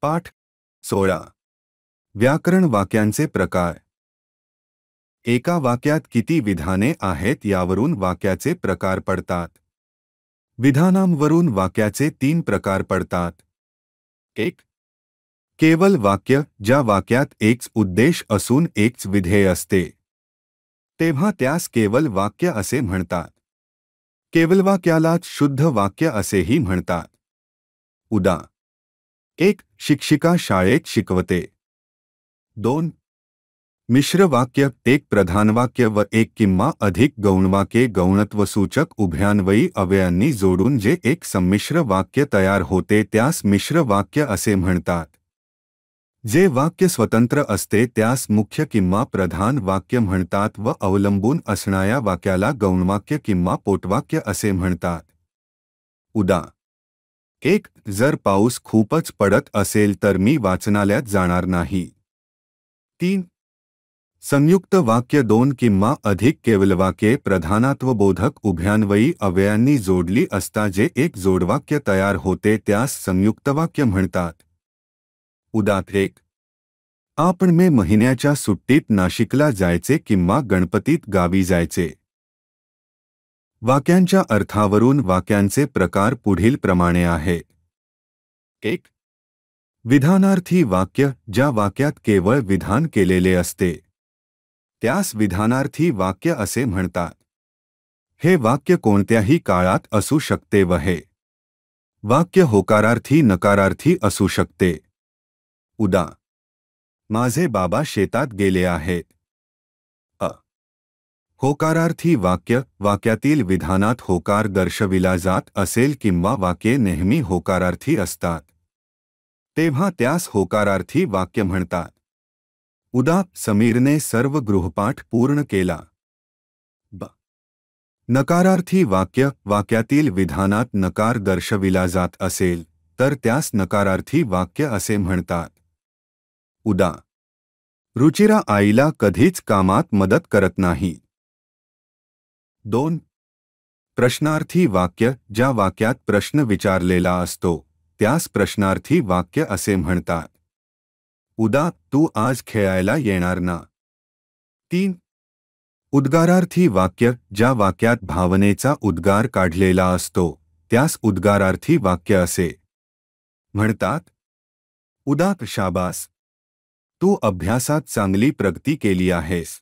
पाठ 16. व्याकरण वाक्यांचे प्रकार. एका वाक्यात किती विधाने आहेत यावरून वाक्याचे प्रकार पडतात. विधानांवरून वाक्याचे 3 प्रकार पडतात. 1. केवल वाक्य, ज्या वाक्यात एकच उद्देश असून एकच विधेय असते, तेव्हा त्यास केवल वाक्य असे म्हणतात. केवलवाक्यालाच शुद्ध वाक्य असेही म्हणतात. उदा. 1. शिक्षिका शाळेत शिकवते. 2. मिश्र वाक्य, एक प्रधानवाक्य व एक किंवा अधिक गौणवाक्ये गौणत्वसूचक उभयान्वयी अव्ययांनी जोडून जे एक संमिश्र वाक्य तयार होते त्यास मिश्र वाक्य असे म्हणतात. जे वाक्य स्वतंत्र असते त्यास मुख्य किंवा प्रधान वाक्य म्हणतात व अवलंबून असणाऱ्या वाक्याला गौणवाक्य किंवा पोटवाक्य असे म्हणतात. उदा. 1. जर पाऊस खूपच पडत असेल तर मी वाचनालयात जाणार नाही. 3. संयुक्त वाक्य, 2 किंवा अधिक केवलवाक्ये प्रधानत्वबोधक उभयान्वयी अव्ययांनी जोडली असता जे एक जोडवाक्य तयार होते त्यास संयुक्त वाक्य म्हणतात. उदा. 1. आपण मे महिन्याच्या सुट्टीत नाशिकला जायचे किंवा गणपतीत गावी जायचे. वाक्यांच्या अर्थावरून वाक्यांचे प्रकार पुढील प्रमाणे आहेत. 1. विधानार्थी वाक्य, ज्या वाक्यात केवळ विधान केलेले असते, त्यास विधानार्थी वाक्य असे म्हणतात. हे वाक्य कोणत्याही काळात असू शकते व हे वाक्य होकारार्थी नकारार्थी असू शकते. उदा. माझे बाबा शेतात गेले आहेत. होकारार्थी वाक्य, वाक्यातील विधानात होकार दर्शविला जात असेल किंवा वाक्ये नेहमी होकारार्थी असतात, तेव्हा त्यास होकारार्थी वाक्य म्हणतात. उदा. समीरने सर्व गृहपाठ पूर्ण केला. नकारार्थी वाक्य, वाक्यातील विधानात नकार दर्शविला जात असेल तर त्यास नकारार्थी वाक्य असे म्हणतात. उदा. रुचिरा आईला कधीच कामात मदत करत नाही. 2. प्रश्नार्थी वाक्य, ज्या वाक्यात प्रश्न विचारलेला असतो त्यास प्रश्नार्थी वाक्य असे म्हणतात. उदा. तू आज खेळायला येणार ना. 3. उद्गारार्थी वाक्य, ज्या वाक्यात भावनेचा उद्गार काढलेला असतो त्यास उद्गारार्थी वाक्य असे म्हणतात. उदा. शाबास, तू अभ्यासात चांगली प्रगती केली आहेस.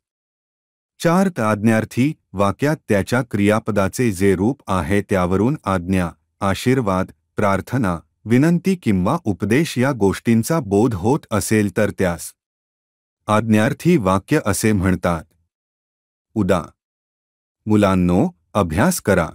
4. आज्ञार्थी वाक्यात त्याच्या क्रियापदाचे जे रूप आहे त्यावरून आज्ञा, आशीर्वाद, प्रार्थना, विनंती किंवा उपदेश या गोष्टींचा बोध होत असेल तर त्यास आज्ञार्थी वाक्य असे म्हणतात. उदा. मुलांनो, अभ्यास करा.